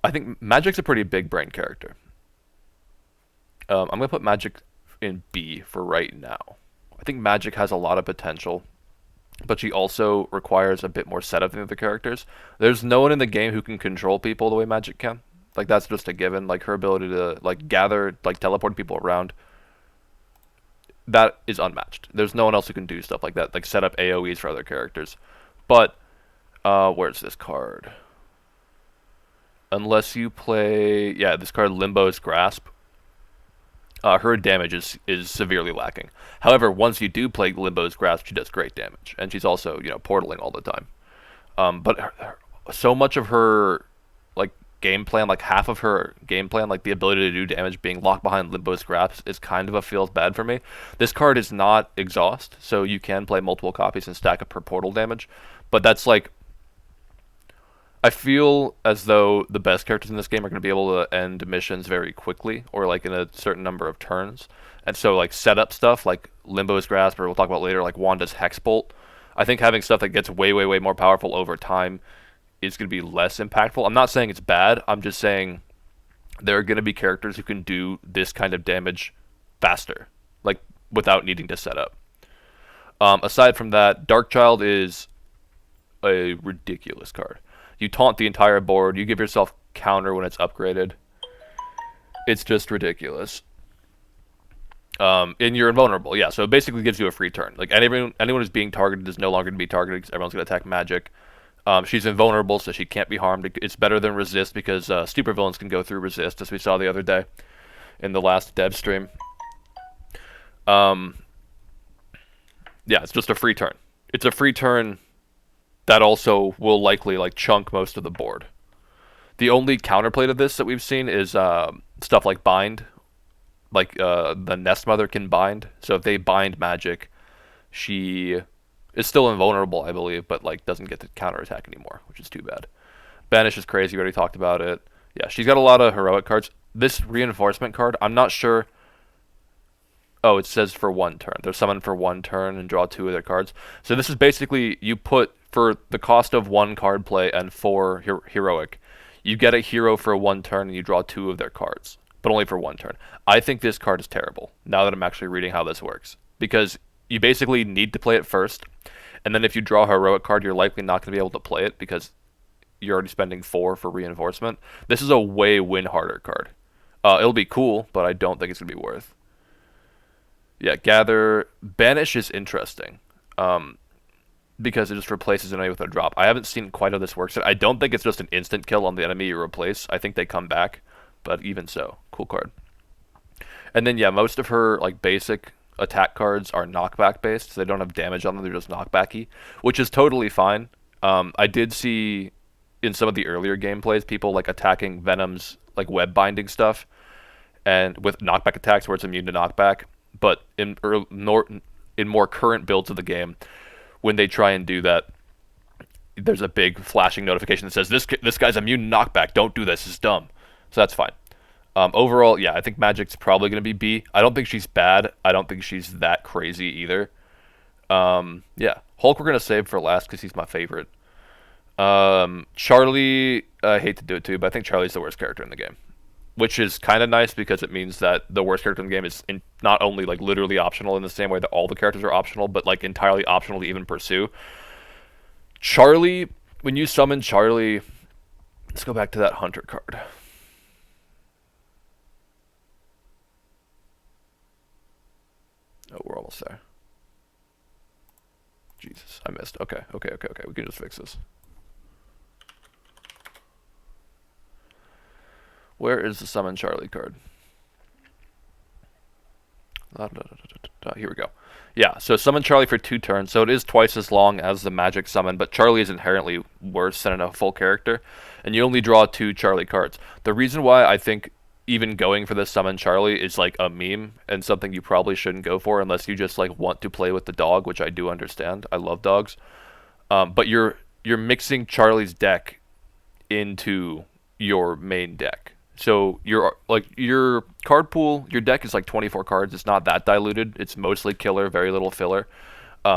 I think Magic's a pretty big brain character. I'm gonna put Magic in B for right now. I think Magic has a lot of potential, but she also requires a bit more setup than the other characters. There's no one in the game who can control people the way Magic can. Like that's just a given. Like her ability to like gather, like teleport people around, that is unmatched. There's no one else who can do stuff like that, like set up AoEs for other characters. But where's this card? Unless you play, yeah, this card Limbo's Grasp. Her damage is severely lacking. However, once you do play Limbo's Grasp, she does great damage, and she's also portaling all the time. But so much of her like game plan, like half of her game plan, like the ability to do damage, being locked behind Limbo's Grasp is kind of a feels bad for me. This card is not exhaust, so you can play multiple copies and stack up her portal damage, but that's like I feel as though the best characters in this game are going to be able to end missions very quickly, or like in a certain number of turns. And so, like setup stuff, like Limbo's Grasp, or we'll talk about later, like Wanda's Hex Bolt. I think having stuff that gets way, way, way more powerful over time is going to be less impactful. I'm not saying it's bad. I'm just saying there are going to be characters who can do this kind of damage faster, like without needing to set up. Aside from that, Darkchild is a ridiculous card. You taunt the entire board. You give yourself counter when it's upgraded. It's just ridiculous. And you're invulnerable. Yeah, so it basically gives you a free turn. Like anyone who's being targeted is no longer going to be targeted because everyone's going to attack Magic. She's invulnerable, so she can't be harmed. It's better than Resist because supervillains can go through Resist, as we saw the other day in the last dev stream. Yeah, it's just a free turn. It's a free turn that also will likely like chunk most of the board. The only counterplay to this that we've seen is stuff like bind, like the Nest Mother can bind. So if they bind Magic, she is still invulnerable, I believe, but like doesn't get to counterattack anymore, which is too bad. Banish is crazy. We already talked about it. Yeah, she's got a lot of heroic cards. This reinforcement card, I'm not sure. Oh, it says for one turn. They're summoned for one turn and draw two of their cards. So this is basically you put for the cost of one card play and four heroic, you get a hero for one turn and you draw two of their cards, but only for one turn. I think this card is terrible now that I'm actually reading how this works because you basically need to play it first, and then if you draw a heroic card, you're likely not going to be able to play it because you're already spending four for reinforcement. This is a way win harder card. It'll be cool, but I don't think it's going to be worth. Yeah, Gather. Banish is interesting because it just replaces an enemy with a drop. I haven't seen quite how this works. I don't think it's just an instant kill on the enemy you replace. I think they come back, but even so, cool card. And then, yeah, most of her like basic attack cards are knockback based, so they don't have damage on them. They're just knockbacky, which is totally fine. I did see in some of the earlier gameplays people like attacking Venom's like web binding stuff and with knockback attacks where it's immune to knockback. But in more current builds of the game, when they try and do that, there's a big flashing notification that says this guy's immune to knockback. Don't do this. It's dumb. So that's fine. Overall, yeah, I think Magic's probably going to be B. I don't think she's bad. I don't think she's that crazy either. Yeah, Hulk we're going to save for last because he's my favorite. Charlie, I hate to do it too, but I think Charlie's the worst character in the game. Which is kind of nice because it means that the worst character in the game is not only like literally optional in the same way that all the characters are optional, but like entirely optional to even pursue. Charlie, when you summon Charlie, let's go back to that Hunter card. Oh, we're almost there. Jesus, I missed. Okay. We can just fix this. Where is the Summon Charlie card? Here we go. Yeah, so Summon Charlie for 2 turns, so it is twice as long as the Magic Summon, but Charlie is inherently worse than a full character, and you only draw 2 Charlie cards. The reason why I think even going for this Summon Charlie is like a meme, and something you probably shouldn't go for unless you just like want to play with the dog, which I do understand. I love dogs. But you're mixing Charlie's deck into your main deck. So your card pool, your deck is like 24 cards. It's not that diluted. It's mostly killer, very little filler.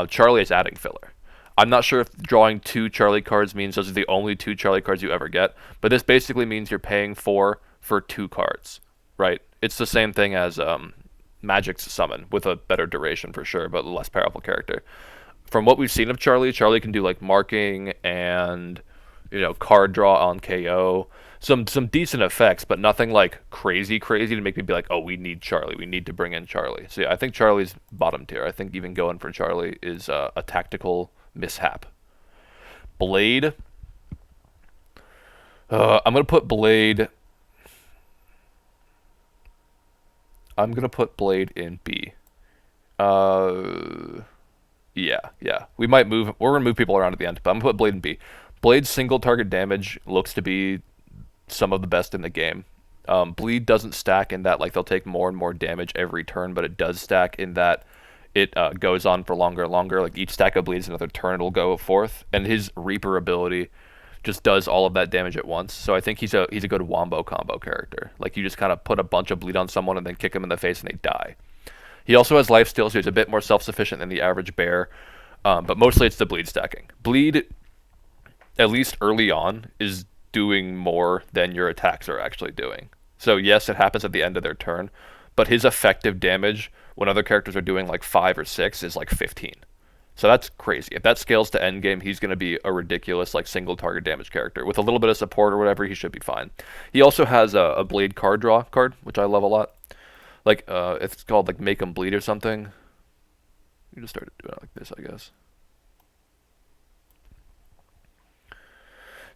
Charlie is adding filler. I'm not sure if drawing 2 Charlie cards means those are the only 2 Charlie cards you ever get, but this basically means you're paying 4 for 2 cards, right? It's the same thing as Magic's summon with a better duration for sure, but a less powerful character. From what we've seen of Charlie, Charlie can do like marking and card draw on KO. Some decent effects, but nothing like crazy to make me be like, oh, we need Charlie. We need to bring in Charlie. So yeah, I think Charlie's bottom tier. I think even going for Charlie is a tactical mishap. Blade. I'm gonna put Blade. I'm gonna put Blade in B. Yeah. We might move. We're gonna move people around at the end, but I'm gonna put Blade in B. Blade's single target damage looks to be some of the best in the game. Bleed doesn't stack in that like they'll take more and more damage every turn, but it does stack in that it goes on for longer and longer. Like each stack of bleeds another turn it'll go forth, and his Reaper ability just does all of that damage at once. So I think he's a good wombo combo character. Like you just kind of put a bunch of bleed on someone and then kick them in the face and they die. He also has lifesteal, so he's a bit more self-sufficient than the average bear. But mostly it's the bleed stacking. Bleed, at least early on, is doing more than your attacks are actually doing. So yes, it happens at the end of their turn, but his effective damage when other characters are doing like 5 or 6 is like 15. So that's crazy. If that scales to endgame, he's going to be a ridiculous like single target damage character. With a little bit of support or whatever, he should be fine. He also has a Blade card draw card, which I love a lot. Like, it's called, like, Make 'em Bleed or something. You just started doing it like this, I guess.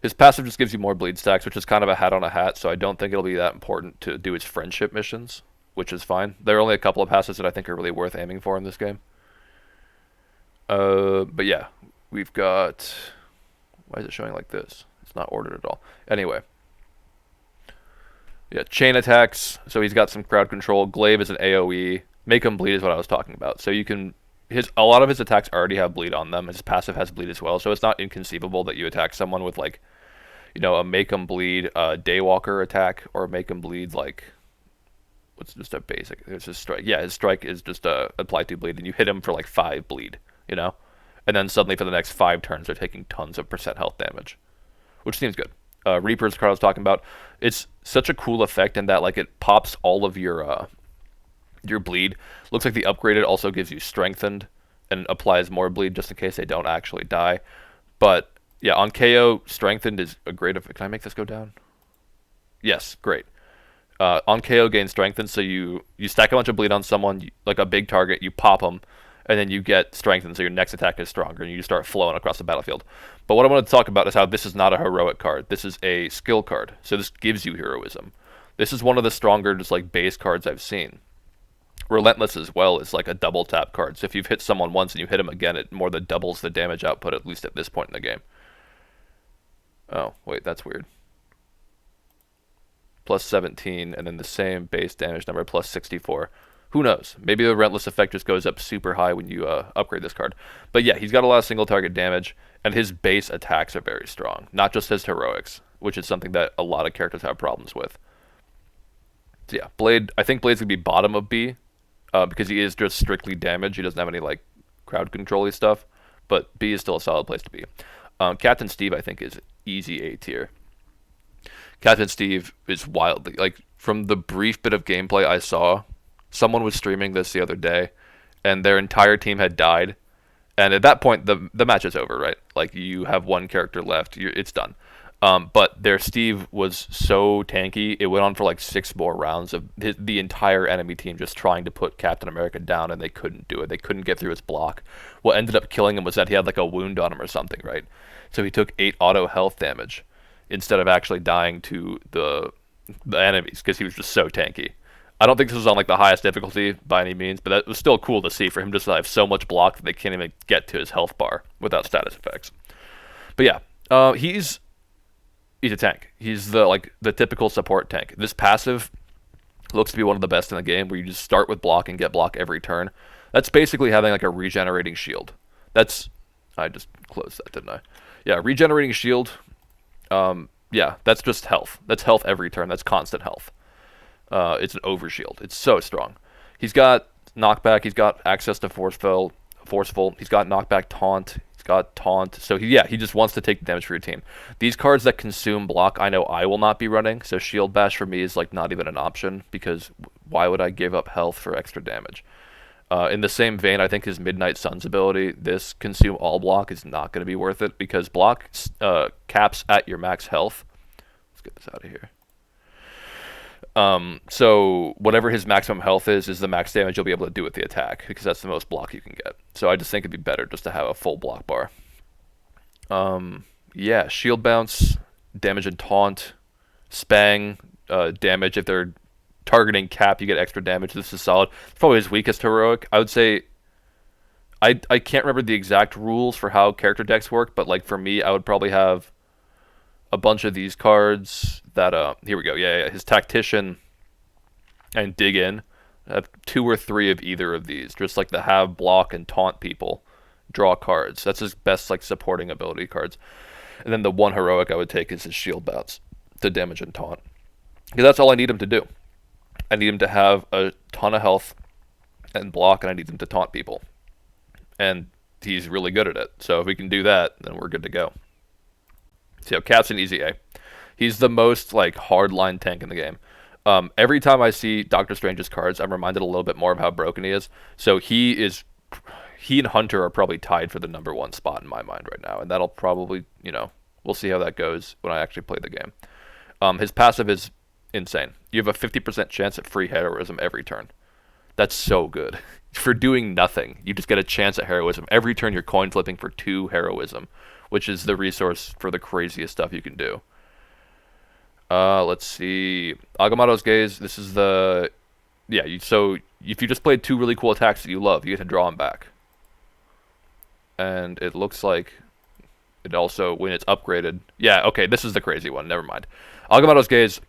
His passive just gives you more bleed stacks, which is kind of a hat on a hat, so I don't think it'll be that important to do his friendship missions, which is fine. There are only a couple of passives that I think are really worth aiming for in this game. But yeah, we've got... Why is it showing like this? It's not ordered at all. Anyway. Yeah, chain attacks, so he's got some crowd control. Glaive is an AoE. Make him bleed is what I was talking about. So you can... a lot of his attacks already have bleed on them. His passive has bleed as well, so it's not inconceivable that you attack someone with, like, a make him bleed Daywalker attack, or make him bleed, like... What's just a basic... It's just strike. Yeah, his strike is just apply 2 bleed, and you hit him for, like, 5 bleed, And then suddenly for the next 5 turns, they're taking tons of % health damage. Which seems good. Reaper's card I was talking about. It's such a cool effect in that like it pops all of your bleed. Looks like the upgraded also gives you strengthened and applies more bleed just in case they don't actually die. But yeah, on KO, strengthened is a great effect. Can I make this go down? Yes, great. On KO, gain strengthened, so you stack a bunch of bleed on someone, like a big target, you pop them, and then you get strengthened, so your next attack is stronger, and you start flowing across the battlefield. But what I want to talk about is how this is not a heroic card. This is a skill card, so this gives you heroism. This is one of the stronger, just like base cards I've seen. Relentless as well is like a double tap card, so if you've hit someone once and you hit them again, it more than doubles the damage output, at least at this point in the game. Oh, wait, that's weird. Plus 17, and then the same base damage number, plus 64. Who knows? Maybe the Relentless effect just goes up super high when you upgrade this card. But yeah, he's got a lot of single target damage, and his base attacks are very strong. Not just his heroics, which is something that a lot of characters have problems with. So yeah, Blade. I think Blade's going to be bottom of B, because he is just strictly damage. He doesn't have any like crowd control-y stuff, but B is still a solid place to be. Captain Steve, I think, is easy A tier. Captain Steve is wildly, like, from the brief bit of gameplay I saw, someone was streaming this the other day, and their entire team had died. And at that point, the match is over, right? Like, you have one character left. It's done. But their Steve was so tanky, it went on for like 6 more rounds of the entire enemy team just trying to put Captain America down, and they couldn't do it. They couldn't get through his block. What ended up killing him was that he had like a wound on him or something, right? So he took 8 auto health damage instead of actually dying to the enemies, because he was just so tanky. I don't think this was on like the highest difficulty by any means, but that was still cool to see for him just to have so much block that they can't even get to his health bar without status effects. But yeah, he's a tank. He's the typical support tank. This passive looks to be one of the best in the game, where you just start with block and get block every turn. That's basically having like a regenerating shield. I just closed that, didn't I? Yeah, regenerating shield. Yeah, that's just health. That's health every turn. That's constant health. It's an overshield. It's so strong. He's got knockback. He's got access to forceful. He's got knockback taunt. He's got taunt. So he just wants to take the damage for your team. These cards that consume block, I know I will not be running. So shield bash for me is like not even an option because why would I give up health for extra damage? In the same vein, I think his Midnight Sun's ability, this consume all block, is not going to be worth it because block caps at your max health. Let's get this out of here. So whatever his maximum health is the max damage you'll be able to do with the attack because that's the most block you can get. So I just think it'd be better just to have a full block bar. Yeah, shield bounce, damage and taunt, spang, damage if they're targeting cap, you get extra damage. This is solid. It's probably his weakest heroic. I would say I can't remember the exact rules for how character decks work, but like for me, I would probably have a bunch of these cards that here we go. Yeah, his tactician and dig in. Have 2 or 3 of either of these, just like the have, block, and taunt people. Draw cards. That's his best like supporting ability cards. And then the one heroic I would take is his shield bounce to damage and taunt. Because that's all I need him to do. I need him to have a ton of health and block, and I need him to taunt people. And he's really good at it. So if we can do that, then we're good to go. So Cap's an easy A. He's the most like hardline tank in the game. Every time I see Doctor Strange's cards, I'm reminded a little bit more of how broken he is. So he and Hunter are probably tied for the #1 spot in my mind right now, and that'll probably, we'll see how that goes when I actually play the game. His passive is insane. You have a 50% chance at free heroism every turn. That's so good. For doing nothing, you just get a chance at heroism. Every turn you're coin flipping for 2 heroism, which is the resource for the craziest stuff you can do. Let's see. Agamotto's Gaze, this is the... Yeah, so if you just played 2 really cool attacks that you love, you get to draw them back. And it looks like it also, when it's upgraded... Yeah, okay, this is the crazy one. Never mind. Agamotto's Gaze,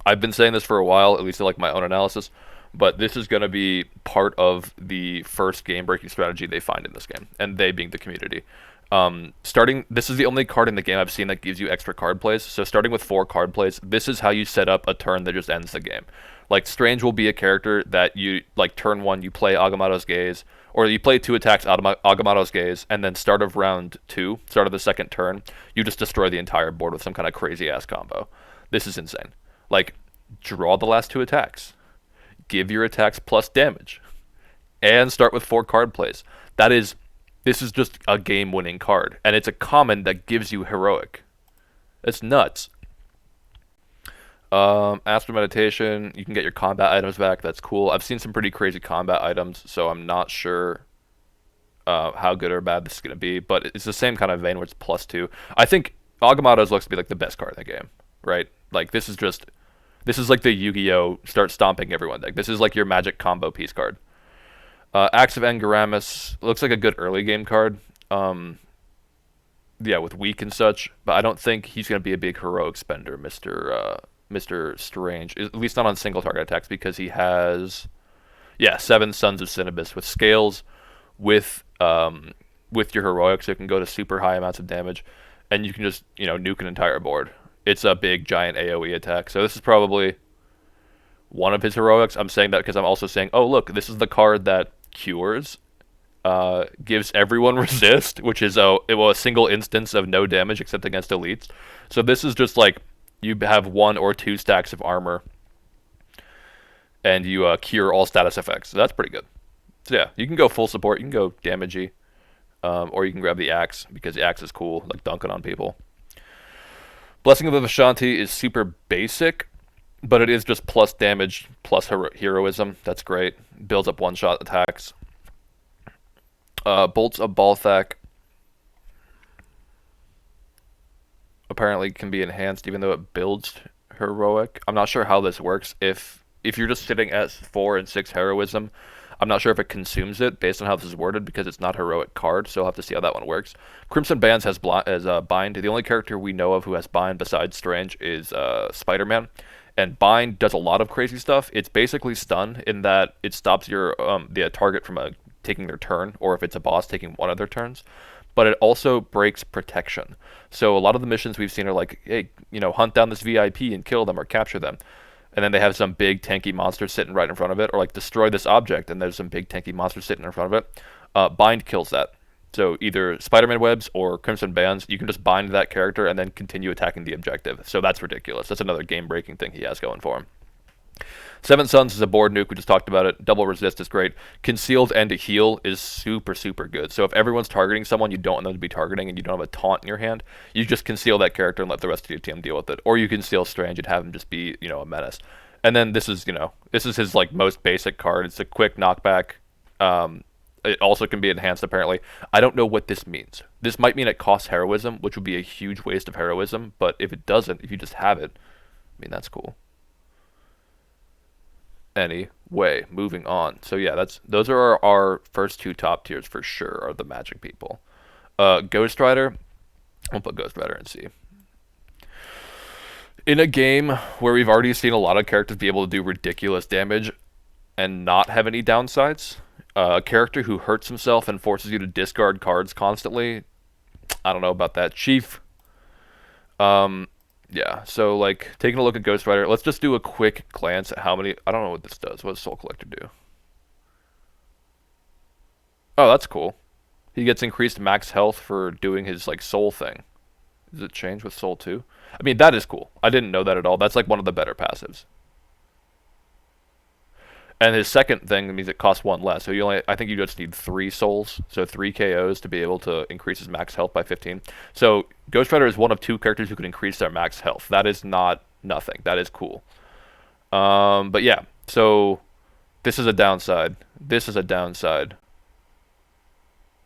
I've been saying this for a while, at least in like my own analysis, but this is going to be part of the first game-breaking strategy they find in this game, and they being the community. This is the only card in the game I've seen that gives you extra card plays. So starting with 4 card plays, this is how you set up a turn that just ends the game. Like Strange will be a character that you like turn 1 you play Agamotto's Gaze, or you play 2 attacks Agamotto's Gaze, and then start of round 2, start of the second turn, you just destroy the entire board with some kind of crazy ass combo. This is insane. Like draw the last 2 attacks, give your attacks plus damage, and start with 4 card plays. This is just a game-winning card, and it's a common that gives you heroic. It's nuts. Astral Meditation, you can get your combat items back. That's cool. I've seen some pretty crazy combat items, so I'm not sure how good or bad this is going to be, but it's the same kind of vein where it's +2. I think Agamotto's looks to be like the best card in the game, right? Like this is like the Yu-Gi-Oh! Start stomping everyone deck. This is like your magic combo piece card. Axe of Engaramus looks like a good early game card. Yeah, with weak and such, but I don't think he's going to be a big heroic spender, Mr. Strange. At least not on single target attacks because he has, 7 Sons of Cinnabis with scales, with your heroic, so it can go to super high amounts of damage, and you can just nuke an entire board. It's a big giant AOE attack, so this is probably one of his heroics. I'm saying that because I'm also saying, oh look, this is the card that cures, gives everyone resist, which is a single instance of no damage except against elites. So this is just like you have 1 or 2 stacks of armor, and you cure all status effects. So that's pretty good. So yeah, you can go full support, you can go damagey, or you can grab the axe because the axe is cool, like dunking on people. Blessing of the Vishanti is super basic, but it is just plus damage, plus heroism. That's great. Builds up one-shot attacks. Bolts of Balthak apparently can be enhanced even though it builds heroic. I'm not sure how this works. If you're just sitting at 4 and 6 heroism, I'm not sure if it consumes it based on how this is worded because it's not a heroic card, so I'll have to see how that one works. Crimson Bands has Bind. The only character we know of who has Bind besides Strange is Spider-Man. And Bind does a lot of crazy stuff. It's basically stun in that it stops your the target from taking their turn, or if it's a boss, taking one of their turns. But it also breaks protection. So a lot of the missions we've seen are like, hey, hunt down this VIP and kill them or capture them. And then they have some big tanky monster sitting right in front of it, or like destroy this object, and there's some big tanky monster sitting in front of it. Bind kills that. So either Spider-Man webs or Crimson Bands, you can just bind that character and then continue attacking the objective. So that's ridiculous. That's another game-breaking thing he has going for him. Seven Suns is a board nuke. We just talked about it. Double resist is great. Concealed and a heal is super, super good. So if everyone's targeting someone you don't want them to be targeting and you don't have a taunt in your hand, you just conceal that character and let the rest of your team deal with it. Or you conceal Strange and have him just be, a menace. And then this is his like most basic card. It's a quick knockback. It also can be enhanced apparently. I don't know what this means. This might mean it costs heroism, which would be a huge waste of heroism. But if it doesn't, if you just have it, I mean that's cool. Anyway, moving on. So yeah, those are our first two top tiers for sure. Are the Magic people. Ghost Rider. I'll put Ghost Rider and C. In a game where we've already seen a lot of characters be able to do ridiculous damage and not have any downsides, a character who hurts himself and forces you to discard cards constantly, I don't know about that. Chief. Yeah, so like taking a look at Ghost Rider, let's just do a quick glance at how many. I don't know what this does. What does Soul Collector do? Oh, that's cool. He gets increased max health for doing his like soul thing. Does it change with soul too? I mean, that is cool. I didn't know that at all. That's like one of the better passives. And his second thing means it costs one less. So I think you just need 3 souls, so 3 KOs to be able to increase his max health by 15. So Ghost Rider is one of 2 characters who can increase their max health. That is not nothing. That is cool. But yeah, so this is a downside. This is a downside.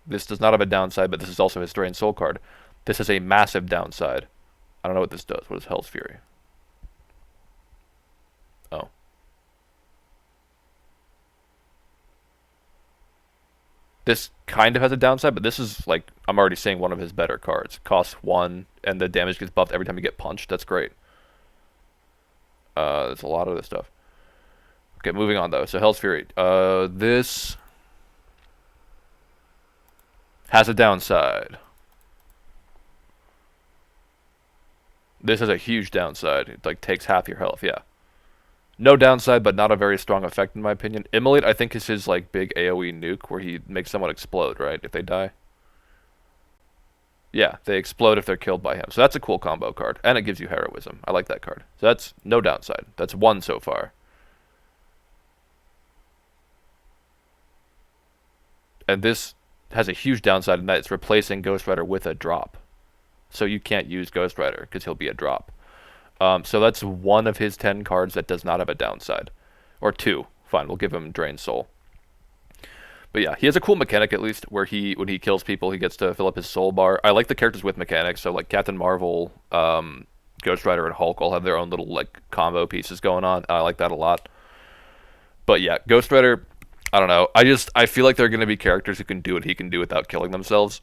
This does not have a downside, but this is also his Drain Soul card. This is a massive downside. I don't know what this does. What is Hell's Fury? Oh. This kind of has a downside, but this is like, I'm already saying one of his better cards. Costs 1, and the damage gets buffed every time you get punched. That's great. There's a lot of this stuff. Okay, moving on though. So Hell's Fury. This has a downside. This has a huge downside. It like takes half your health, yeah. No downside, but not a very strong effect in my opinion. Immolate, I think, is his like big AoE nuke where he makes someone explode, right? If they die. Yeah, they explode if they're killed by him. So that's a cool combo card. And it gives you heroism. I like that card. So that's no downside. That's 1 so far. And this has a huge downside in that it's replacing Ghost Rider with a drop. So you can't use Ghost Rider because he'll be a drop. So that's 1 of his 10 cards that does not have a downside. Or 2. Fine, we'll give him Drain Soul. But yeah, he has a cool mechanic at least, where when he kills people, he gets to fill up his soul bar. I like the characters with mechanics, so like Captain Marvel, Ghost Rider, and Hulk all have their own little like combo pieces going on. I like that a lot. But yeah, Ghost Rider, I don't know. I feel like there are going to be characters who can do what he can do without killing themselves.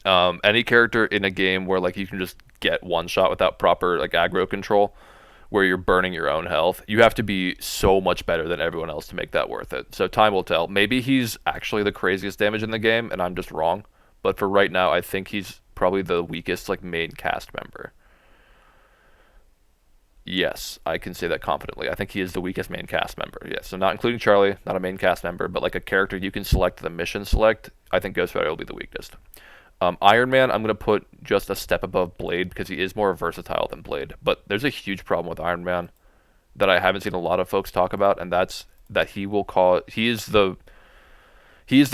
Any character in a game where like you can just get one shot without proper like aggro control, where you're burning your own health, you have to be so much better than everyone else to make that worth it. So time will tell. Maybe he's actually the craziest damage in the game and I'm just wrong, but for right now I think he's probably the weakest like main cast member. Yes, I can say that confidently. I think he is the weakest main cast member. Yes, so not including Charlie, not a main cast member, but like a character you can select the mission select. I think Ghost Rider will be the weakest. Iron Man, I'm going to put just a step above Blade because he is more versatile than Blade. But there's a huge problem with Iron Man that I haven't seen a lot of folks talk about, and that's that he is the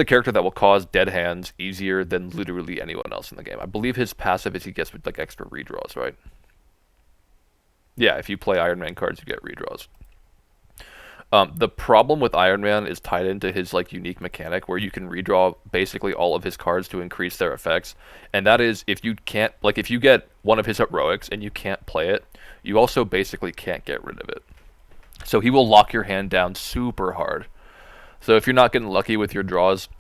character that will cause dead hands easier than literally anyone else in the game. I believe his passive is he gets like extra redraws, right? Yeah, if you play Iron Man cards, you get redraws. The problem with Iron Man is tied into his like unique mechanic where you can redraw basically all of his cards to increase their effects. And that is if you get one of his heroics and you can't play it, you also basically can't get rid of it. So he will lock your hand down super hard. So if you're not getting lucky with your draws,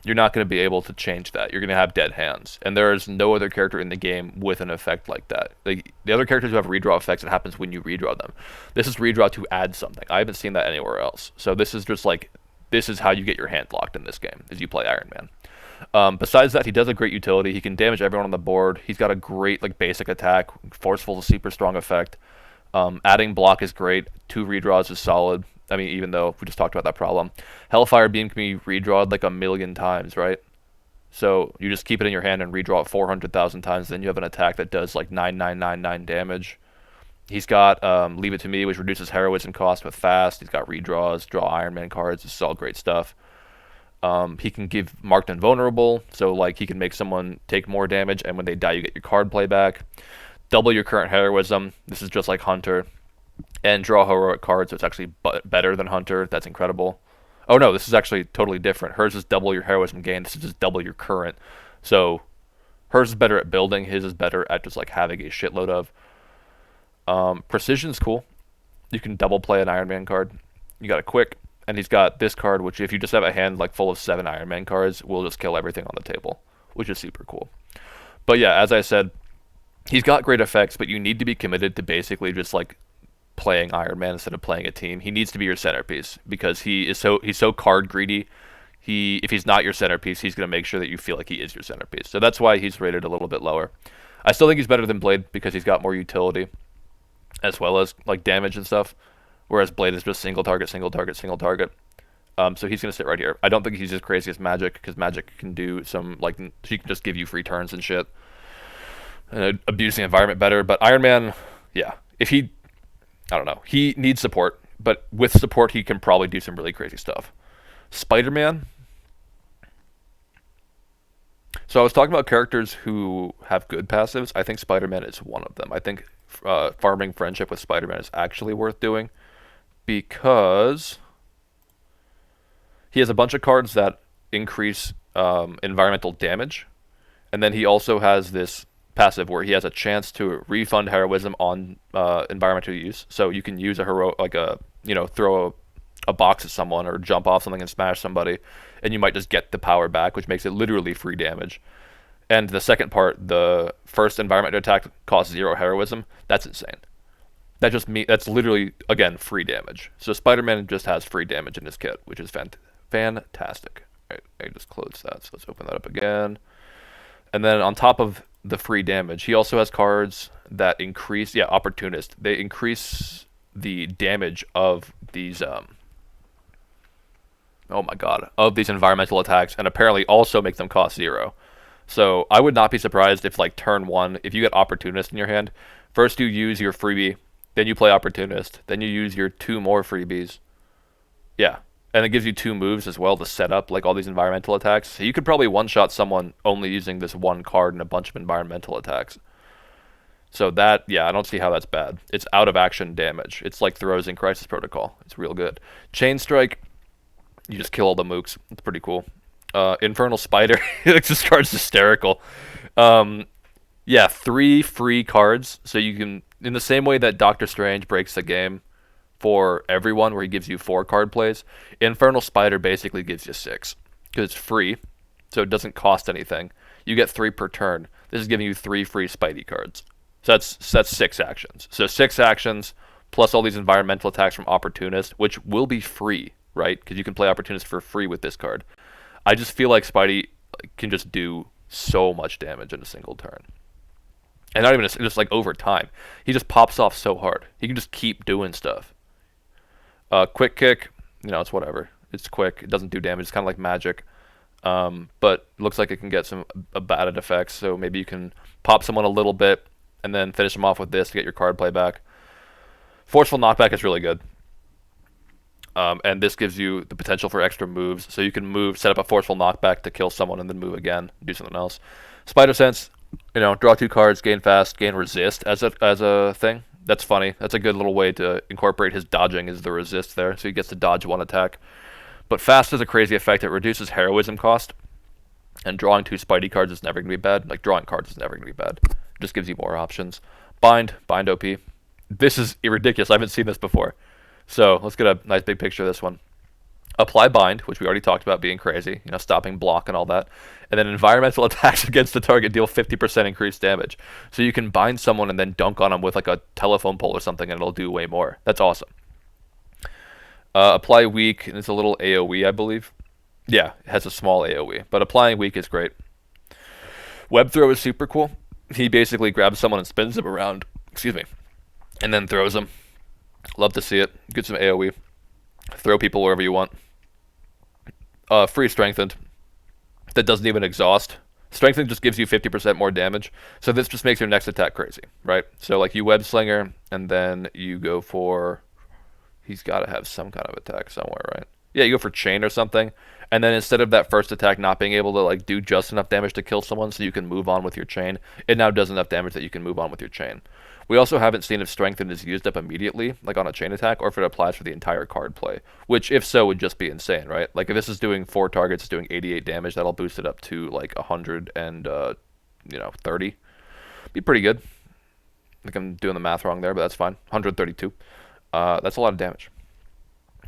you're not going to be able to change that. You're going to have dead hands. And there is no other character in the game with an effect like that. Like, the other characters who have redraw effects, it happens when you redraw them. This is redraw to add something. I haven't seen that anywhere else. So this is just like, this is how you get your hand locked in this game, is you play Iron Man. Besides that, he does a great utility. He can damage everyone on the board. He's got a great like basic attack, forceful, super strong effect. Adding block is great. 2 redraws is solid. I mean, even though we just talked about that problem. Hellfire Beam can be redrawed like a million times, right? So you just keep it in your hand and redraw it 400,000 times. Then you have an attack that does like 9999 damage. He's got Leave It to Me, which reduces heroism cost with fast. He's got redraws, draw Iron Man cards. This is all great stuff. He can give Marked Invulnerable, so like he can make someone take more damage, and when they die, you get your card play back. Double your current heroism. This is just like Hunter. And draw heroic cards, so it's actually better than Hunter. That's incredible. Oh no, this is actually totally different. Hers is double your heroism gain. This is just double your current. So hers is better at building. His is better at just like having a shitload of. Precision is cool. You can double play an Iron Man card. You got a quick, and he's got this card, which if you just have a hand like full of 7 Iron Man cards, will just kill everything on the table, which is super cool. But yeah, as I said, he's got great effects, but you need to be committed to basically just like playing Iron Man instead of playing a team. He needs to be your centerpiece because he's so card greedy. If he's not your centerpiece, he's going to make sure that you feel like he is your centerpiece. So that's why he's rated a little bit lower. I still think he's better than Blade because he's got more utility as well as like damage and stuff, whereas Blade is just single target, single target, single target. So he's going to sit right here. I don't think he's as crazy as Magic because Magic can do some like she can just give you free turns and shit and abuse the environment better. But Iron Man, yeah, I don't know. He needs support, but with support, he can probably do some really crazy stuff. Spider-Man. So I was talking about characters who have good passives. I think Spider-Man is one of them. I think farming friendship with Spider-Man is actually worth doing because he has a bunch of cards that increase environmental damage, and then he also has this passive where he has a chance to refund heroism on environmental use. So you can use a hero like throw a box at someone or jump off something and smash somebody, and you might just get the power back, which makes it literally free damage. And the second part, the first environment attack costs 0 heroism. That's insane. That's literally again free damage. So Spider-Man just has free damage in his kit, which is fantastic. All right, I just closed that, so let's open that up again. And then on top of the free damage, he also has cards that increase, Opportunist. They increase the damage of these, of these environmental attacks, and apparently also make them cost 0. So I would not be surprised if like turn 1, if you get Opportunist in your hand, first you use your freebie, then you play Opportunist, then you use your 2 more freebies. Yeah. And it gives you 2 moves as well to set up like all these environmental attacks. So you could probably one-shot someone only using this one card and a bunch of environmental attacks. So that, I don't see how that's bad. It's out of action damage. It's like throws in Crisis Protocol. It's real good. Chain Strike, you just kill all the mooks. It's pretty cool. Infernal Spider, this card's hysterical. 3 free cards. So you can, in the same way that Doctor Strange breaks the game for everyone, where he gives you 4 card plays, Infernal Spider basically gives you 6 because it's free, so it doesn't cost anything. You get 3 per turn. This is giving you 3 free Spidey cards. So that's 6 actions. So 6 actions plus all these environmental attacks from Opportunist, which will be free, right? Because you can play Opportunist for free with this card. I just feel like Spidey can just do so much damage in a single turn. And not even just like over time. He just pops off so hard. He can just keep doing stuff. Quick Kick, it's whatever. It's quick. It doesn't do damage. It's kind of like Magic. But looks like it can get some added effects. So maybe you can pop someone a little bit and then finish them off with this to get your card play back. Forceful Knockback is really good. And this gives you the potential for extra moves. So you can set up a Forceful Knockback to kill someone and then move again, do something else. Spider Sense, draw 2 cards, gain fast, gain resist as a thing. That's funny. That's a good little way to incorporate his dodging is the resist there. So he gets to dodge 1 attack. But fast has a crazy effect. It reduces heroism cost. And drawing 2 Spidey cards is never going to be bad. Like, drawing cards is never going to be bad. It just gives you more options. Bind OP. This is ridiculous. I haven't seen this before. So let's get a nice big picture of this one. Apply Bind, which we already talked about being crazy, stopping block and all that. And then environmental attacks against the target deal 50% increased damage. So you can bind someone and then dunk on them with like a telephone pole or something and it'll do way more. That's awesome. Apply Weak, and it's a little AoE, I believe. Yeah, it has a small AoE, but applying Weak is great. Web Throw is super cool. He basically grabs someone and spins them around, and then throws them. Love to see it. Get some AoE. Throw people wherever you want. Free Strengthened. that doesn't even exhaust. Strengthen just gives you 50% more damage. So this just makes your next attack crazy, right? So like you web slinger, and then you go for, he's got to have some kind of attack somewhere, right? Yeah, you go for chain or something, and then instead of that first attack not being able to like do just enough damage to kill someone so you can move on with your chain, it now does enough damage that you can move on with your chain. We also haven't seen if Strengthen is used up immediately, like on a chain attack, or if it applies for the entire card play, which, if so, would just be insane, right? Like, if this is doing 4 targets, it's doing 88 damage, that'll boost it up to, like, 130. Be pretty good. I think I'm doing the math wrong there, but that's fine. 132. That's a lot of damage.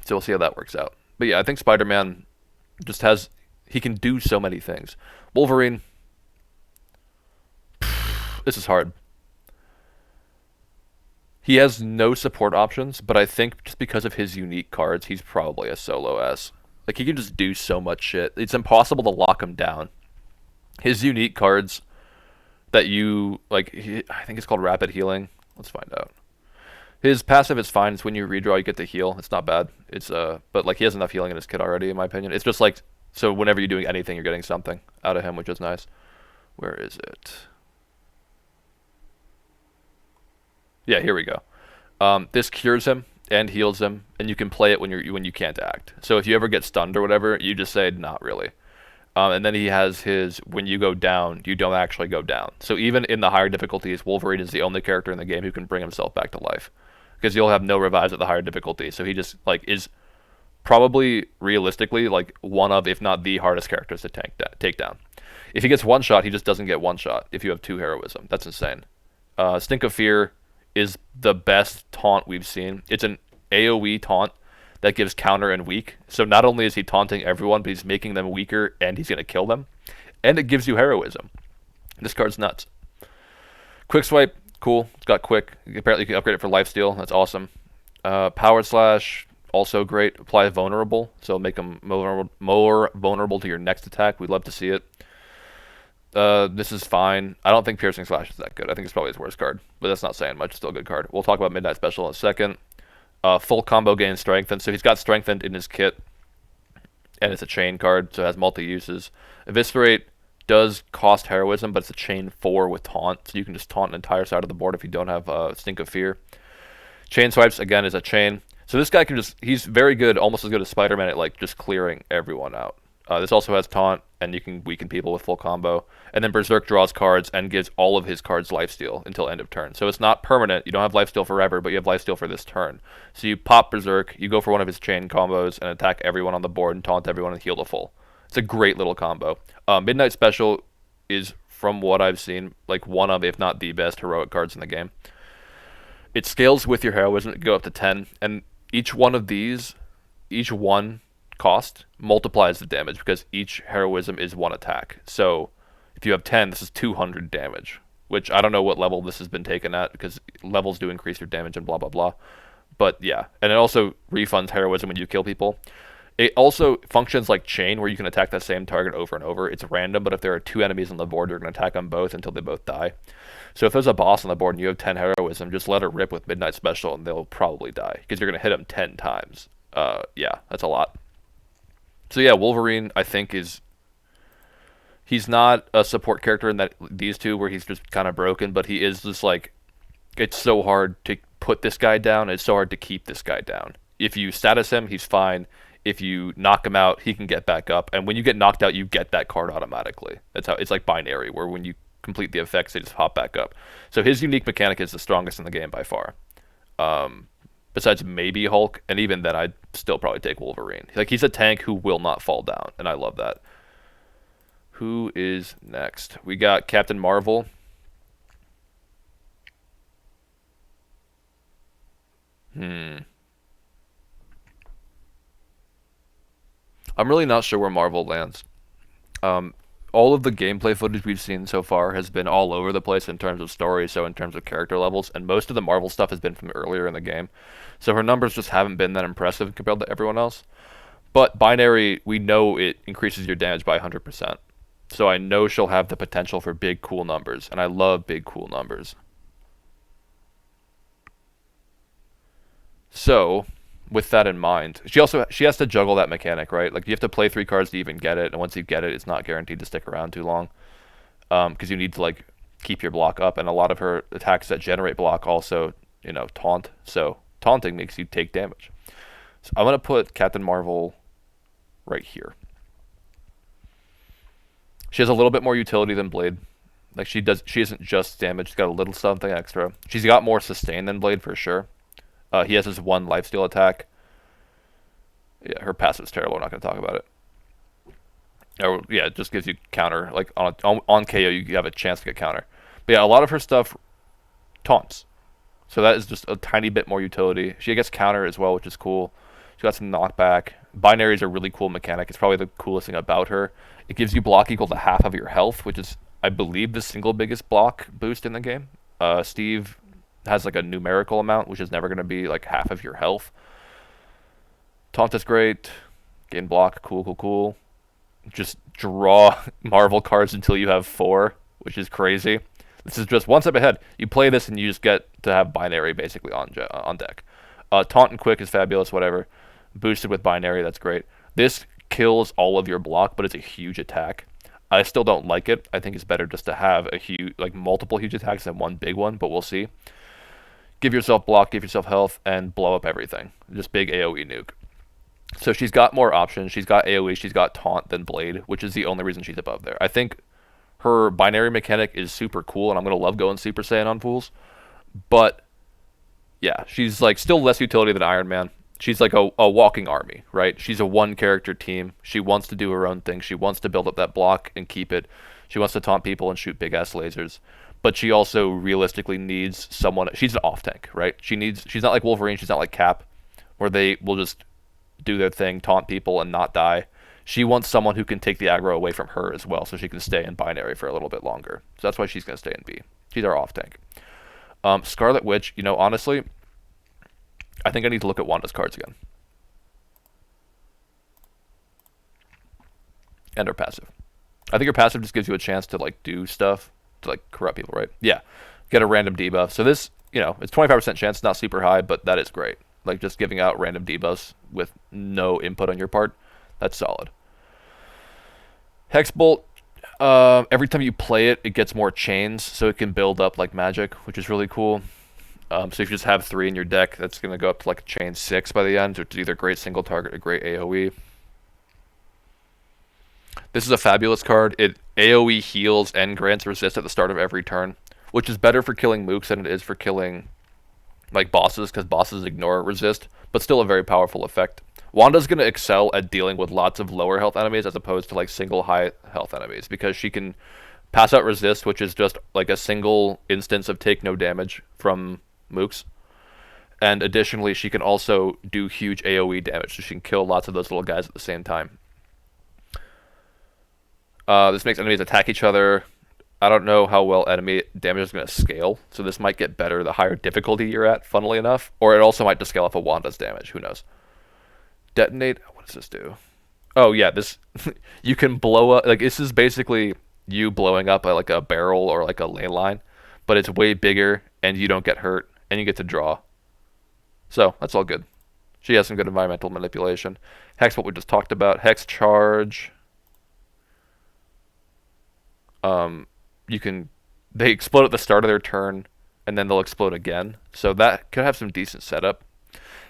So we'll see how that works out. But yeah, I think Spider-Man just has... He can do so many things. Wolverine... This is hard. He has no support options, but I think just because of his unique cards, he's probably a solo S. Like, he can just do so much shit. It's impossible to lock him down. His unique cards that you, like, I think it's called Rapid Healing. Let's find out. His passive is fine. It's when you redraw, you get to heal. It's not bad. It's, but, like, he has enough healing in his kit already, in my opinion. It's just, like, so whenever you're doing anything, you're getting something out of him, which is nice. Where is it? Yeah, here we go. This cures him and heals him, and you can play it when you can't act. So if you ever get stunned or whatever, you just say not really. And then he has his when you go down, you don't actually go down. So even in the higher difficulties, Wolverine is the only character in the game who can bring himself back to life, because you'll have no revives at the higher difficulty. So he just like is probably realistically like one of, if not the hardest characters to take down. If he gets one shot, he just doesn't get one shot. If you have 2 heroism, that's insane. Stink of Fear is the best taunt we've seen. It's an AoE taunt that gives counter and weak. So not only is he taunting everyone, but he's making them weaker, and he's going to kill them. And it gives you heroism. This card's nuts. Quick Swipe, cool. It's got quick. Apparently you can upgrade it for lifesteal. That's awesome. Power Slash, also great. Apply vulnerable, so make them more vulnerable to your next attack. We'd love to see it. This is fine. I don't think Piercing Slash is that good. I think it's probably his worst card, but that's not saying much. It's still a good card. We'll talk about Midnight Special in a second. Full combo gain Strengthened. So he's got Strengthened in his kit, and it's a chain card, so it has multi-uses. Eviscerate does cost heroism, but it's a chain 4 with taunt, so you can just taunt an entire side of the board if you don't have Stink of Fear. Chain Swipes, again, is a chain. So this guy can just, he's very good, almost as good as Spider-Man at like just clearing everyone out. This also has taunt, and you can weaken people with full combo. And then Berserk draws cards and gives all of his cards lifesteal until end of turn. So it's not permanent. You don't have lifesteal forever, but you have lifesteal for this turn. So you pop Berserk, you go for one of his chain combos, and attack everyone on the board and taunt everyone and heal to full. It's a great little combo. Midnight Special is, from what I've seen, like one of, if not the best heroic cards in the game. It scales with your heroism to go up to 10, and each one of these, each one cost multiplies the damage because each heroism is 1 attack. So if you have 10, this is 200 damage, which I don't know what level this has been taken at, because levels do increase your damage and blah blah blah. But yeah, and it also refunds heroism when you kill people. It also functions like chain, where you can attack that same target over and over. It's random, but if there are 2 enemies on the board, you're going to attack them both until they both die. So if there's a boss on the board and you have 10 heroism, just let it rip with Midnight Special and they'll probably die, because you're going to hit them 10 times. Yeah, that's a lot. So yeah, Wolverine, I think, he's not a support character in that these two where he's just kind of broken, but he is just like, it's so hard to put this guy down, it's so hard to keep this guy down. If you status him, he's fine. If you knock him out, he can get back up, and when you get knocked out, you get that card automatically. That's how it's like binary, where when you complete the effects, they just hop back up. So his unique mechanic is the strongest in the game by far. Besides maybe Hulk, and even then I'd still probably take Wolverine. Like, he's a tank who will not fall down, and I love that. Who is next? We got Captain Marvel. I'm really not sure where Marvel lands. All of the gameplay footage we've seen so far has been all over the place in terms of story, so in terms of character levels, and most of the Marvel stuff has been from earlier in the game. So her numbers just haven't been that impressive compared to everyone else. But binary, we know it increases your damage by 100%. So I know she'll have the potential for big, cool numbers, and I love big, cool numbers. So, with that in mind, she has to juggle that mechanic, right? Like you have to play 3 cards to even get it, and once you get it, it's not guaranteed to stick around too long. Because you need to like keep your block up, and a lot of her attacks that generate block also, taunt. So taunting makes you take damage. So I'm gonna put Captain Marvel right here. She has a little bit more utility than Blade. Like she does, she isn't just damage. She's got a little something extra. She's got more sustain than Blade for sure. He has his one lifesteal attack. Yeah, her passive's terrible. We're not gonna talk about it. Or yeah, it just gives you counter. Like on KO, you have a chance to get counter. But yeah, a lot of her stuff taunts. So that is just a tiny bit more utility. She gets counter as well, which is cool. She got some knockback. Binary is a really cool mechanic. It's probably the coolest thing about her. It gives you block equal to half of your health, which is, I believe, the single biggest block boost in the game. Steve has like a numerical amount, which is never going to be like half of your health. Taunt is great. Gain block, cool, cool, cool. Just draw Marvel cards until you have 4, which is crazy. This is just one step ahead. You play this and you just get to have binary basically on deck. Taunt and quick is fabulous, whatever. Boosted with binary, that's great. This kills all of your block, but it's a huge attack. I still don't like it. I think it's better just to have a huge, like multiple huge attacks than one big one, but we'll see. Give yourself block, give yourself health, and blow up everything. Just big AoE nuke. So she's got more options. She's got AoE, she's got taunt than Blade, which is the only reason she's above there. I think her binary mechanic is super cool, and I'm gonna love going Super Saiyan on fools. But yeah, she's like still less utility than Iron Man. She's like a walking army, right? She's a one character team. She wants to do her own thing. She wants to build up that block and keep it. She wants to taunt people and shoot big ass lasers. But she also realistically needs someone. She's an off tank, right? She's not like Wolverine. She's not like Cap, where they will just do their thing, taunt people, and not die. She wants someone who can take the aggro away from her as well, so she can stay in binary for a little bit longer. So that's why she's going to stay in B. She's our off tank. Scarlet Witch, honestly, I think I need to look at Wanda's cards again. And her passive. I think her passive just gives you a chance to like do stuff to like corrupt people, right? Yeah. Get a random debuff. So this, it's 25% chance, not super high, but that is great. Like just giving out random debuffs with no input on your part, that's solid. Hexbolt, every time you play it, it gets more chains, so it can build up like magic, which is really cool. So if you just have 3 in your deck, that's going to go up to like chain 6 by the end, which is either great single target or great AoE. This is a fabulous card. It AoE heals and grants resist at the start of every turn, which is better for killing mooks than it is for killing like bosses, because bosses ignore resist, but still a very powerful effect. Wanda's going to excel at dealing with lots of lower health enemies as opposed to like single high health enemies, because she can pass out resist, which is just like a single instance of take no damage from mooks. And additionally, she can also do huge AoE damage, so she can kill lots of those little guys at the same time. This makes enemies attack each other. I don't know how well enemy damage is going to scale, so this might get better the higher difficulty you're at, funnily enough. Or it also might just scale off of Wanda's damage, who knows. Detonate, what does this do? Oh yeah, this, you can blow up, like this is basically you blowing up like a barrel or like a ley line, but it's way bigger, and you don't get hurt, and you get to draw. So, that's all good. She has some good environmental manipulation. Hex, what we just talked about. Hex charge. You can, they explode at the start of their turn, and then they'll explode again. So that could have some decent setup.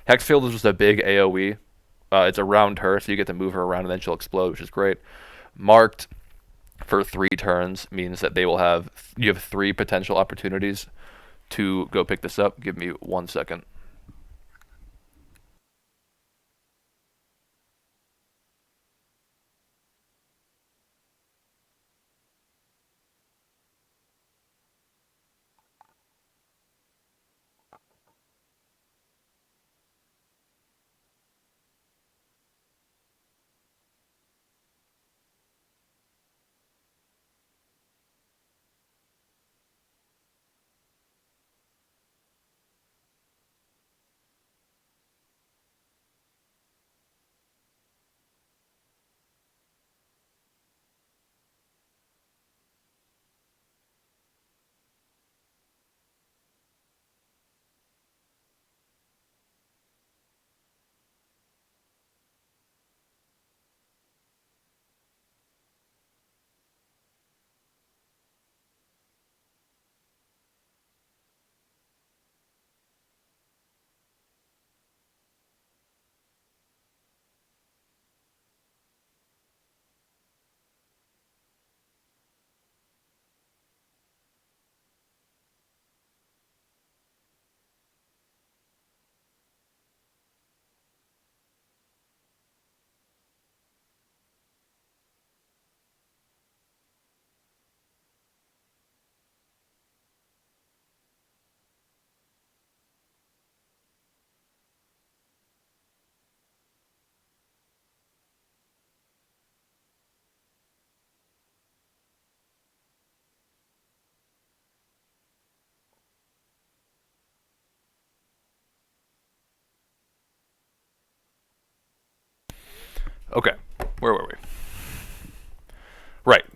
Hex field is just a big AoE. It's around her, so you get to move her around, and then she'll explode, which is great. Marked for 3 turns means that you have 3 potential opportunities to go pick this up. Give me 1 second.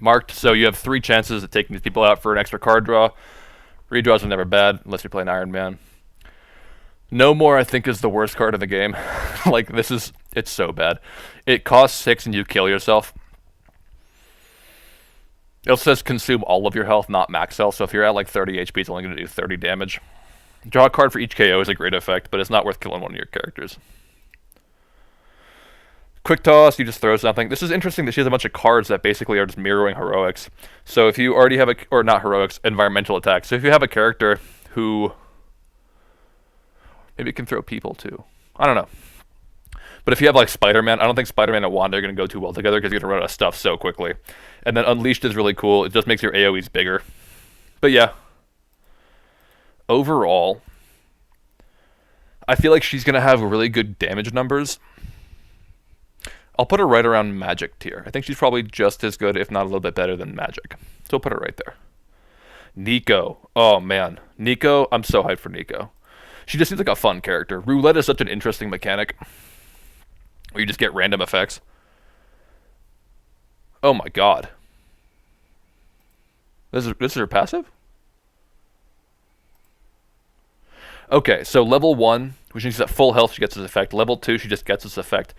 marked, so you have 3 chances of taking these people out for an extra card draw. Redraws are never bad, unless you're playing Iron Man. No More, I think, is the worst card in the game. Like, it's so bad. It costs 6 and you kill yourself. It also says consume all of your health, not max health, so if you're at like 30 HP, it's only going to do 30 damage. Draw a card for each KO is a great effect, but it's not worth killing one of your characters. Quick Toss, you just throw something. This is interesting that she has a bunch of cards that basically are just mirroring heroics. So if you already have or not heroics, environmental attacks. So if you have a character who maybe can throw people too. I don't know. But if you have like Spider-Man, I don't think Spider-Man and Wanda are going to go too well together because you're going to run out of stuff so quickly. And then Unleashed is really cool. It just makes your AoEs bigger. But yeah. Overall, I feel like she's going to have really good damage numbers. I'll put her right around Magic tier. I think she's probably just as good, if not a little bit better than Magic. So I'll put her right there. Nico. Oh, man. Nico, I'm so hyped for Nico. She just seems like a fun character. Roulette is such an interesting mechanic, where you just get random effects. Oh my god. This is her passive? Okay, so level 1, which means at full health she gets this effect. Level 2, she just gets this effect.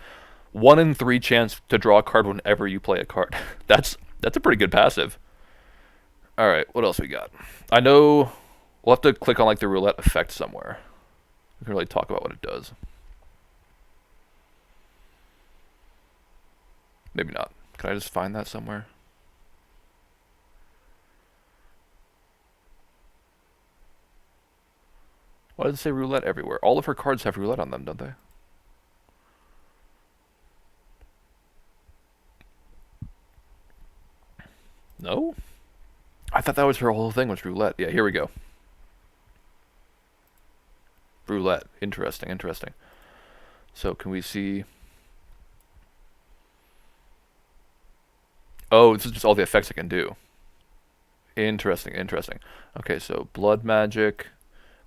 1 in 3 chance to draw a card whenever you play a card. That's a pretty good passive. Alright, what else we got? I know we'll have to click on like the roulette effect somewhere. We can really talk about what it does. Maybe not. Can I just find that somewhere? Why does it say roulette everywhere? All of her cards have roulette on them, don't they? No? I thought that was her whole thing was roulette. Yeah, here we go. Roulette. Interesting, interesting. So can we see... Oh, this is just all the effects I can do. Interesting, interesting. Okay, so blood magic.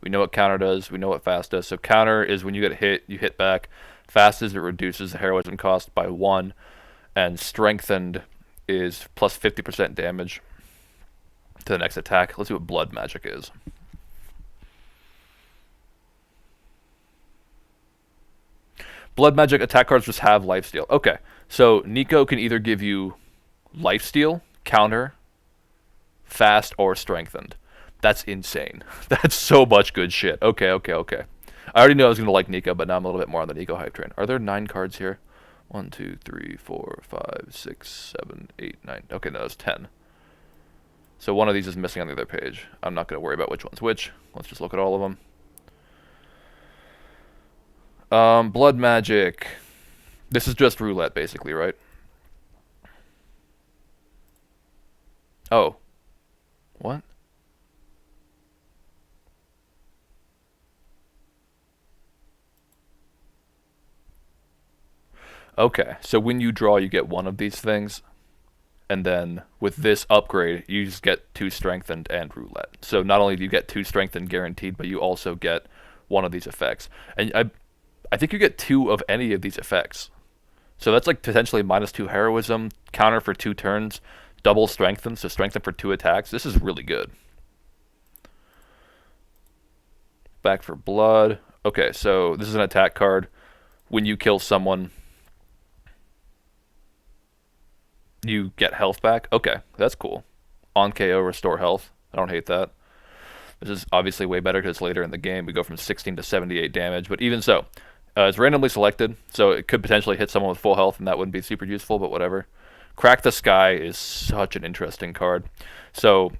We know what counter does. We know what fast does. So counter is when you get hit, you hit back. Fast is it reduces the heroism cost by 1. And strengthened is plus 50% damage to the next attack. Let's see what blood magic is. Blood magic attack cards just have lifesteal. Okay, so Nico can either give you lifesteal, counter, fast, or strengthened. That's insane. That's so much good shit. Okay. I already knew I was going to like Nico, but now I'm a little bit more on the Nico hype train. Are there 9 cards here? 1, 2, 3, 4, 5, 6, 7, 8, 9. Okay, no, it's 10. So one of these is missing on the other page. I'm not going to worry about which one's which. Let's just look at all of them. Blood magic. This is just roulette, basically, right? Oh. What? Okay, so when you draw, you get one of these things. And then with this upgrade, you just get 2 strengthened and roulette. So not only do you get 2 strengthened guaranteed, but you also get one of these effects. And I think you get 2 of any of these effects. So that's like potentially -2 heroism, counter for 2 turns, double strengthen, so strengthen for 2 attacks. This is really good. Back for blood. Okay, so this is an attack card. When you kill someone, you get health back. Okay, that's cool. On KO, restore health. I don't hate that. This is obviously way better because later in the game we go from 16 to 78 damage, but even so, it's randomly selected, so it could potentially hit someone with full health, and that wouldn't be super useful, but whatever. Crack the Sky is such an interesting card. So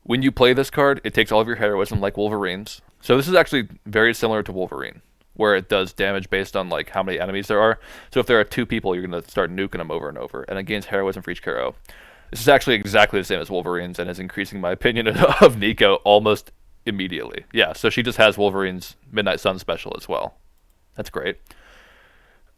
when you play this card, it takes all of your heroism like Wolverine's. So this is actually very similar to Wolverine, where it does damage based on like how many enemies there are. So if there are 2 people, you're going to start nuking them over and over, and it gains heroism for each KO. This is actually exactly the same as Wolverine's and is increasing my opinion of Nico almost immediately. Yeah, so she just has Wolverine's Midnight Sun special as well. That's great.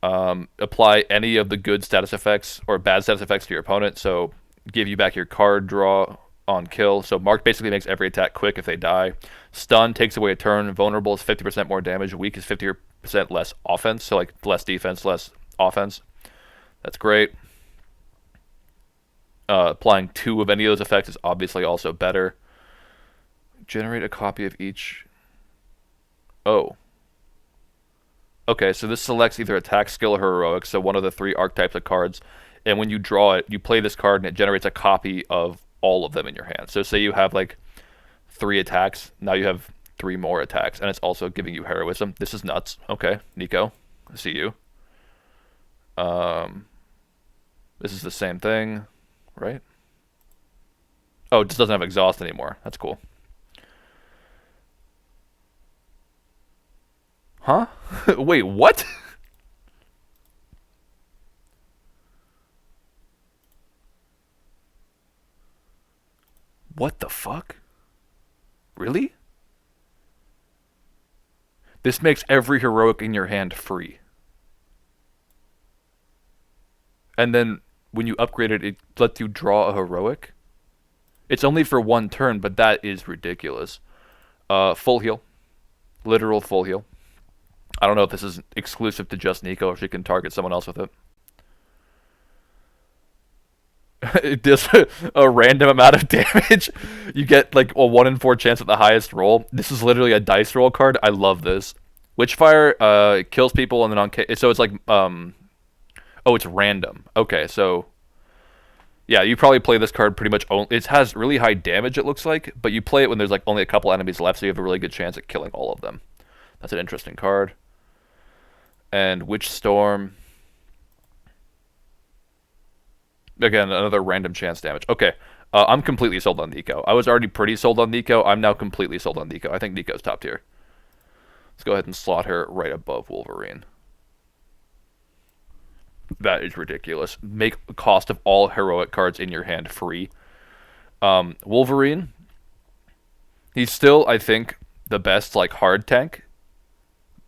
Apply any of the good status effects or bad status effects to your opponent. So give you back your card draw on kill. So Mark basically makes every attack quick if they die. Stun takes away a turn. Vulnerable is 50% more damage. Weak is 50% less offense. So like less defense, less offense. That's great. Applying 2 of any of those effects is obviously also better. Generate a copy of each. Oh. Okay, so this selects either attack, skill, or heroic, so one of the 3 archetypes of cards. And when you draw it, you play this card and it generates a copy of all of them in your hand. So say you have like 3 attacks, now you have 3 more attacks, and it's also giving you heroism. This is nuts. Okay, Nico, I see you. This is the same thing, right? Oh, it just doesn't have exhaust anymore. That's cool. Huh? Wait, what? What the fuck? Really? This makes every heroic in your hand free. And then when you upgrade it, it lets you draw a heroic. It's only for 1 turn, but that is ridiculous. Full heal. Literal full heal. I don't know if this is exclusive to just Nico, if she can target someone else with it. It does a random amount of damage. You get like a 1 in 4 chance at the highest roll. This is literally a dice roll card. I love this. Witchfire it kills people and then on so it's like oh, it's random. Okay, so yeah, you probably play this card pretty much only. It has really high damage, it looks like, but you play it when there's like only a couple enemies left, so you have a really good chance at killing all of them. That's an interesting card. And Witch Storm. Again, another random chance damage. Okay, I'm completely sold on Nico. I was already pretty sold on Nico. I'm now completely sold on Nico. I think Nico's top tier. Let's go ahead and slot her right above Wolverine. That is ridiculous. Make the cost of all heroic cards in your hand free. Wolverine, he's still, I think, the best like hard tank.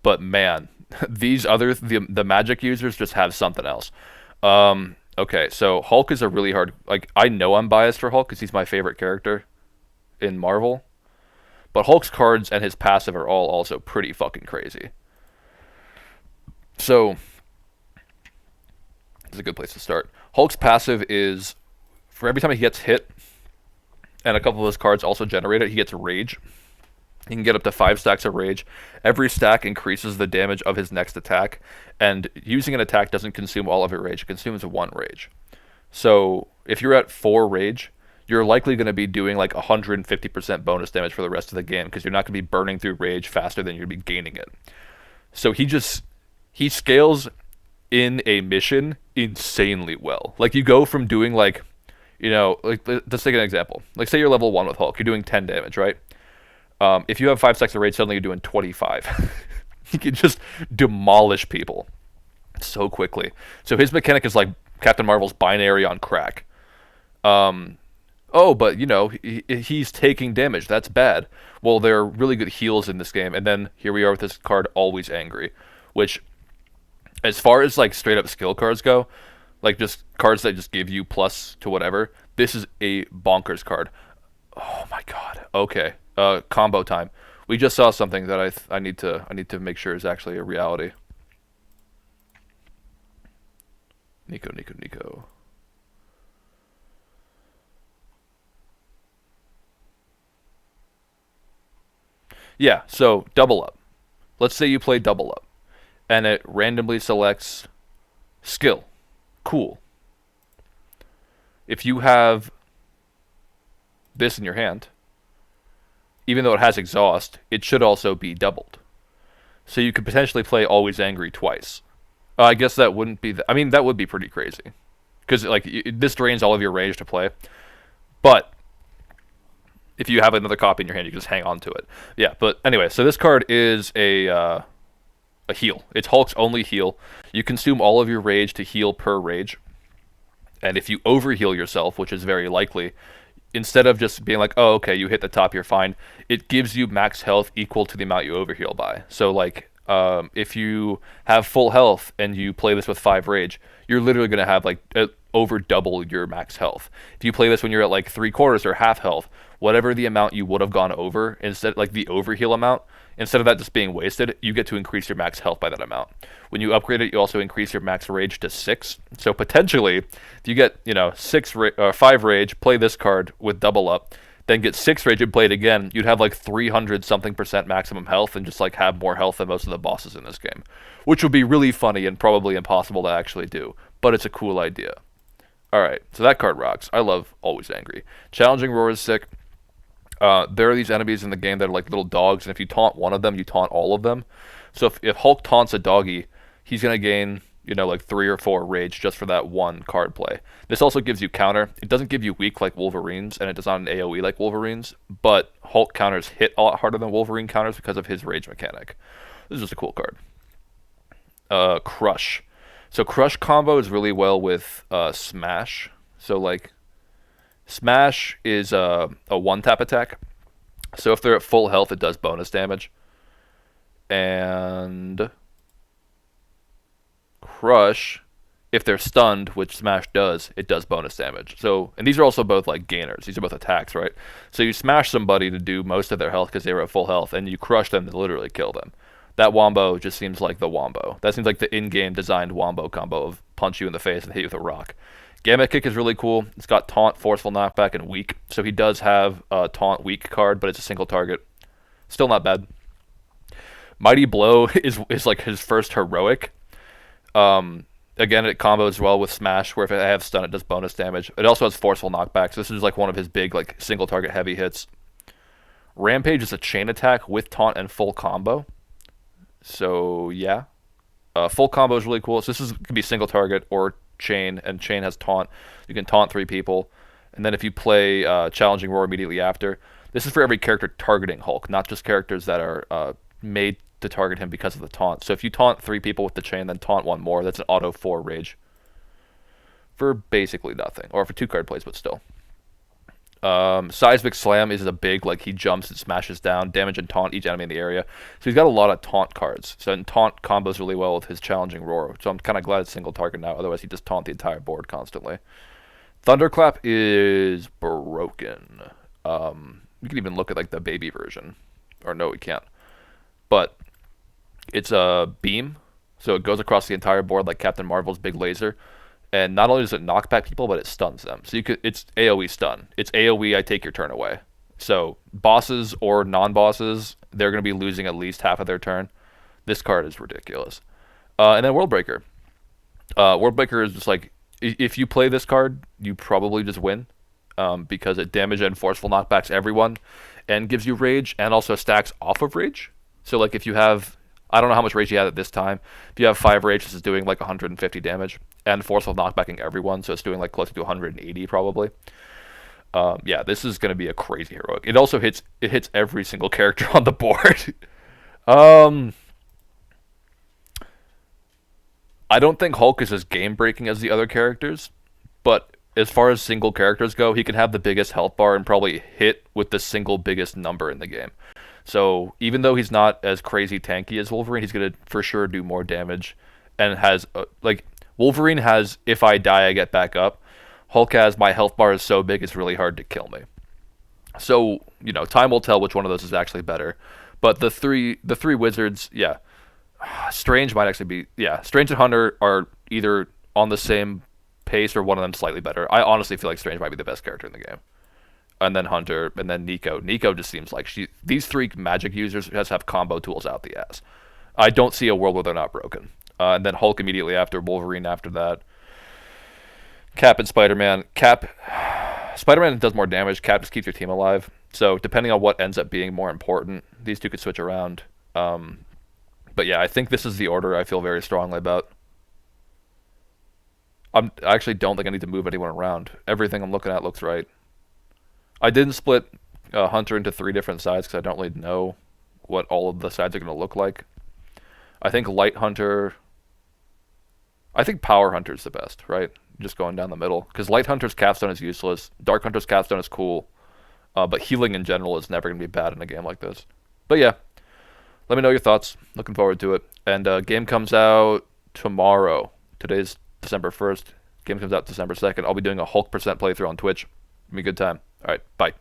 But man, these other the magic users just have something else. Okay, so Hulk is a really hard. Like I know I'm biased for Hulk because he's my favorite character in Marvel. But Hulk's cards and his passive are all also pretty fucking crazy. So it's a good place to start. Hulk's passive is for every time he gets hit, and a couple of his cards also generate it, he gets rage. He can get up to 5 stacks of rage. Every stack increases the damage of his next attack, and using an attack doesn't consume all of your rage. It consumes 1 rage. So if you're at 4 rage, you're likely going to be doing like 150% bonus damage for the rest of the game because you're not going to be burning through rage faster than you're going to be gaining it. So he scales in a mission insanely well. Like you go from doing like, you know, like let's take an example. Like say you're level 1 with Hulk, you're doing 10 damage, right? If you have 5 stacks of rage, suddenly you're doing 25. You can just demolish people so quickly. So his mechanic is like Captain Marvel's binary on crack. Oh, but you know, he's taking damage. That's bad. Well, there are really good heals in this game. And then here we are with this card, Always Angry, which, as far as like straight up skill cards go, like just cards that just give you plus to whatever, this is a bonkers card. Oh my god. Okay. Combo time. We just saw something that I need to make sure is actually a reality. Nico. Yeah, so double up. Let's say you play double up, and it randomly selects skill. Cool. If you have this in your hand, even though it has exhaust, it should also be doubled. So you could potentially play Always Angry twice. I guess that wouldn't be... I mean, that would be pretty crazy. Because like this drains all of your rage to play. But if you have another copy in your hand, you can just hang on to it. Yeah, but anyway, so this card is a heal. It's Hulk's only heal. You consume all of your rage to heal per rage. And if you overheal yourself, which is very likely, instead of just being like, oh, okay, you hit the top, you're fine, it gives you max health equal to the amount you overheal by. So, like, if you have full health and you play this with 5 rage, you're literally going to have, like, over double your max health. If you play this when you're at, like, 3/4 or half health, whatever the amount you would have gone over, instead like the overheal amount, instead of that just being wasted, you get to increase your max health by that amount. When you upgrade it, you also increase your max rage to 6. So potentially, if you get 5 rage, play this card with double up, then get 6 rage and play it again, you'd have like 300 something percent maximum health and just like have more health than most of the bosses in this game, which would be really funny and probably impossible to actually do, but it's a cool idea. Alright, so that card rocks. I love Always Angry. Challenging Roar is sick. There are these enemies in the game that are like little dogs, and if you taunt one of them, you taunt all of them. So if Hulk taunts a doggy, he's going to gain, like 3 or 4 rage just for that one card play. This also gives you counter. It doesn't give you weak like Wolverine's, and it does not an AoE like Wolverine's, but Hulk counters hit a lot harder than Wolverine counters because of his rage mechanic. This is just a cool card. Crush. So Crush combo is really well with Smash. So like Smash is a one-tap attack. So if they're at full health, it does bonus damage. And Crush, if they're stunned, which Smash does, it does bonus damage. So, and these are also both like gainers. These are both attacks, right? So you smash somebody to do most of their health because they were at full health, and you crush them to literally kill them. That wombo just seems like the wombo. That seems like the in-game designed wombo combo of punch you in the face and hit you with a rock. Gamma Kick is really cool. It's got taunt, forceful knockback, and weak. So he does have a taunt weak card, but it's a single target. Still not bad. Mighty Blow is like his first heroic. Again, it combos well with Smash, where if I have stun, it does bonus damage. It also has forceful knockback, so this is like one of his big like single target heavy hits. Rampage is a chain attack with taunt and full combo. So yeah, full combo is really cool. So this could be single target or chain, and chain has taunt. You can taunt 3 people, and then if you play Challenging Roar immediately after, this is for every character targeting Hulk, not just characters that are made to target him because of the taunt. So if you taunt 3 people with the chain, then taunt 1 more, that's an auto 4 rage for basically nothing, or for 2 card plays, but still. Seismic Slam is a big, like he jumps and smashes down, damage and taunt each enemy in the area. So he's got a lot of taunt cards. So and taunt combos really well with his Challenging Roar. So I'm kind of glad it's single target now. Otherwise he'd just taunt the entire board constantly. Thunderclap is broken. We can even look at like the baby version. Or no, we can't. But it's a beam. So it goes across the entire board like Captain Marvel's big laser. And not only does it knock back people, but it stuns them. So it's AoE stun. It's AoE, I take your turn away. So bosses or non-bosses, they're going to be losing at least half of their turn. This card is ridiculous. And then Worldbreaker. Worldbreaker is just like, if you play this card, you probably just win. Because it damage and forceful knockbacks everyone. And gives you rage, and also stacks off of rage. So like if you have, I don't know how much rage you had at this time. If you have 5 rage, this is doing like 150 damage. And forceful knockbacking everyone, so it's doing like close to 180 probably. Yeah, this is going to be a crazy heroic. It also hits every single character on the board. I don't think Hulk is as game-breaking as the other characters, but as far as single characters go, he can have the biggest health bar and probably hit with the single biggest number in the game. So even though he's not as crazy tanky as Wolverine, he's going to for sure do more damage, and has like Wolverine has if I die I get back up. Hulk has my health bar is so big it's really hard to kill me. So time will tell which one of those is actually better. But the three wizards, yeah, Strange might actually be, yeah, Strange and Hunter are either on the same pace or one of them slightly better. I honestly feel like Strange might be the best character in the game. And then Hunter, and then Nico. Nico just seems like these 3 magic users just have combo tools out the ass. I don't see a world where they're not broken. And then Hulk immediately after, Wolverine after that. Cap and Spider-Man. Spider-Man does more damage. Cap just keeps your team alive. So depending on what ends up being more important, these 2 could switch around. But yeah, I think this is the order I feel very strongly about. I actually don't think I need to move anyone around. Everything I'm looking at looks right. I didn't split Hunter into 3 different sides because I don't really know what all of the sides are going to look like. I think Light Hunter... I think Power Hunter is the best, right? Just going down the middle. Because Light Hunter's Capstone is useless. Dark Hunter's Capstone is cool. But healing in general is never going to be bad in a game like this. But yeah, let me know your thoughts. Looking forward to it. And game comes out tomorrow. Today's December 1st. Game comes out December 2nd. I'll be doing a Hulk% playthrough on Twitch. It'll be a good time. All right, bye.